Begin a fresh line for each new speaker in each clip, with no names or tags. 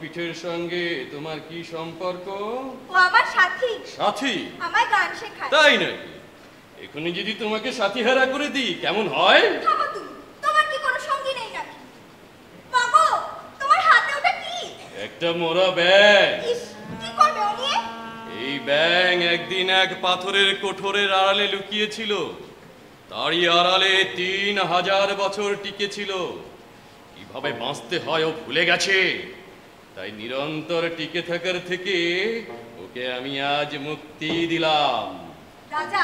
পিঠের সঙ্গে তোমার কি সম্পর্ক?
ও আমার সাথী।
সাথী?
আমায় গান শেখায়।
তাই নাকি? এখনই যদি তোমাকে সাথী হারা করে দিই কেমন হয়?
থামো তুমি, তোমার কি কোনো সঙ্গী নেই নাকি? বাবু, তোমার হাতে ওটা কি?
একটা মোরা ব্যাং।
ইস, কি করবে ও নিয়ে?
এই ব্যাং একদিন এক পাথরের কোঠরের আড়ালে লুকিয়েছিল। তারই আড়ালে 3000 বছর টিকেছিল। কিভাবে বাঁচতে হয় ও ভুলে গেছে। তাই নিরন্তর টিকে থাকার থেকে ওকে আমি আজ মুক্তি দিলাম।
রাজা,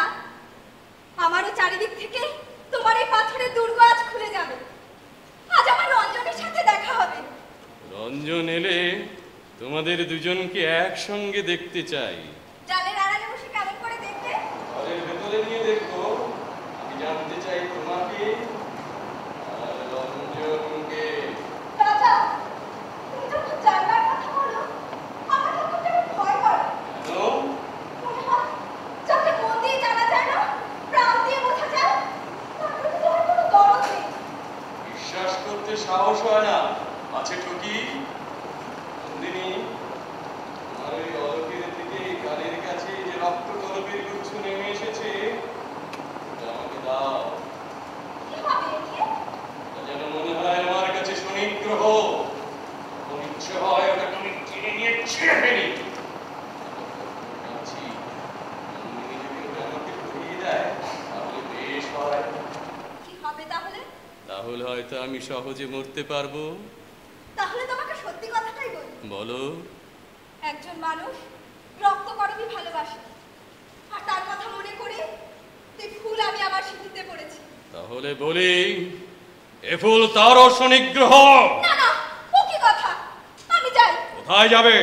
আমারও চারিদিক থেকে তোমার এই পাথরের দুর্গ আজ খুলে যাবে। আজ আমার রঞ্জনের সাথে দেখা হবে।
রঞ্জন এলে তোমাদের দুজনকে একসঙ্গে দেখতে চাই।
জালের আড়ালে বসে কেমন করে দেখবে?
ঘরের ভেতরে নিয়ে দেখবো। আমি জানতে চাই তোমাকে আর রঞ্জনকে।
রাজা, তুমি যখন জানবার কথা বলো, আমার তখন কেমন ভয় করে।
কেন?
মনে হয় যাকে মন দিয়ে জানা যায় না, প্রাণ দিয়ে বোঝা যায়, তার প্রতি তোমার কোনো দরদ নেই।
বিশ্বাস করতে সাহস হয় না, আছে ঠকি। নন্দিনী, তোমার ওই অলকের থেকে গালের কাছে যে রক্ত কলবের গুচ্ছ নেমে এসেছে, ওটা আমাকে দাও।
কি হবে এ নিয়ে?
তা যেন মনে হয় আমার কাছে সুনিগ্রহ। যখন ইচ্ছে হয় ওটাকে আমি কিনে নিয়ে ছেড়ে ফেলি। ভাবছি, নন্দিনী যদি ওটা আমাকে ধরিয়ে দেয় তাহলে বেশ হয়।
কি হবে তাহলে?
তাহলে হয়তো আমি সহজে মরতে পারবো।
তাহলে তোমাকে সত্যি কথাটাই বলি।
বলো।
একজন মানুষ রক্ত করবি ভালোবাসে, আর তার কথা মনে করে তুই ফুল আমি আমার সিঁথিতে পড়েছি।
তাহলে বলি, এ ফুল তারও সুনিগ্রহ।
না না, ও কি কথা? আমি যাই।
কোথায় যাবে?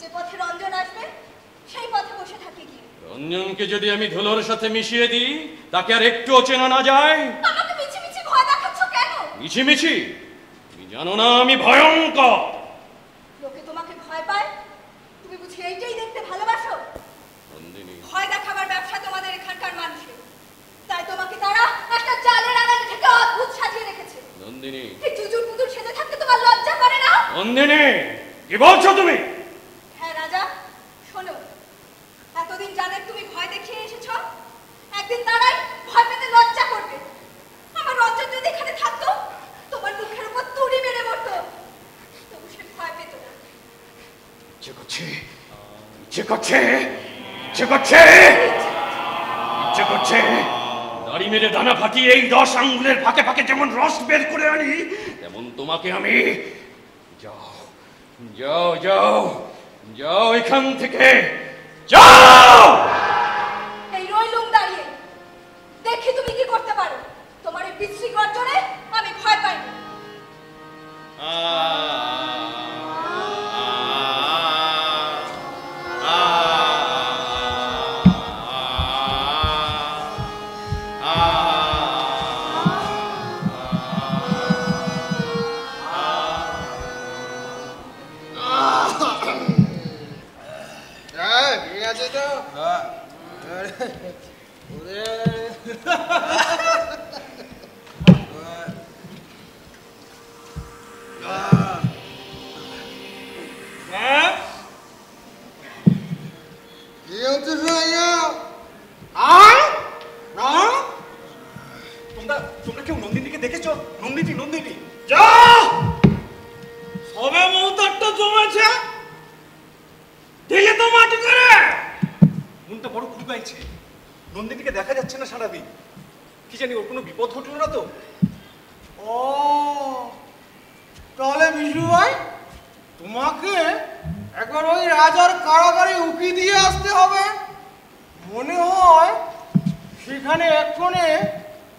যে পথে রঞ্জন আসবে সেই পথে বসে থাকি গিয়ে।
রঞ্জনকে যদি আমি ধুলোর সাথে মিশিয়ে দিই, তাকে আর একটুও চেনা না যায়।
আমাকে মিছি মিছি ভয় দেখাচ্ছ কেন?
মিছিমিছি? তুমি জানো না আমি ভয়ঙ্কর।
লোকে তোমাকে ভয় পায়, তুমি বুঝি এইটাই দেখতে ভালোবাসো?
নন্দিনী,
ভয় দেখাবার ব্যবসা তোমাদের এখানকার মানুষের, তাই তোমাকে তারা একটা জালের আড়ালে থেকে অদ্ভুত সাজিয়ে রেখেছে।
নন্দিনী,
এই জুজুর পুতুর সেজে থাকতে তোমার লজ্জা করে না?
নন্দিনী, কি বলছো তুমি?
হ্যাঁ রাজা, শোনো, এতদিন যাদের তুমি ভয় দেখিয়ে এসেছো, একদিন তারাই ভয় পেতে লজ্জা করবে। আমার রঞ্জন যদি এখানে থাকতো, তোমার মুখের উপর তুড়ি মেরে মরতো, তবু সে ভয় পেত না।
ইচ্ছে করছে, ইচ্ছে করছে, ইচ্ছে করছে, ইচ্ছে করছে দাড়ি মেরে দানা ফাটিয়ে এই 10 আঙ্গুলের ফাঁকে ফাঁকে যেমন রস বের করে আনি, তেমন তোমাকে আমি। যাও, যাও, যাও, যাও এখান থেকে, যাও।
এই রইলুম দাঁড়িয়ে, দেখি তুমি কি করতে পারো। তোমার এই বিশ্রী গর্জনে আমি ভয় পাই না।
ঠিক আছে তো?
তোমরা কেউ নন্দিনীকে দেখেছো? নন্দিনী, নন্দিনী
যা! সবে মৌতারটা জমেছে, দিলে তো মাটি করে।
মনটা বড় কুড়বাইছে। নন্দিনীকে দেখা যাচ্ছে না সারাদিন। কি জানি ওর কোনো বিপদ ঘটলো না তো?
ও তাহলে বিশু ভাই, তোমাকে একবার ওই রাজার কারাগারে উকি দিয়ে আসতে হবে। মনে হয় সেখানে এক্ষণে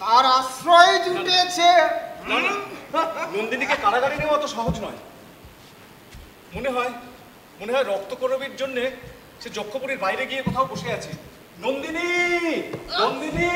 তার আশ্রয় জুটেছে।
নন্দিনীকে কারাগারে নেওয়া অত সহজ নয়। মনে হয় রক্তকরবীর জন্য সে যক্ষপুরীর বাইরে গিয়ে কোথাও বসে আছে। নন্দিনী, নন্দিনী।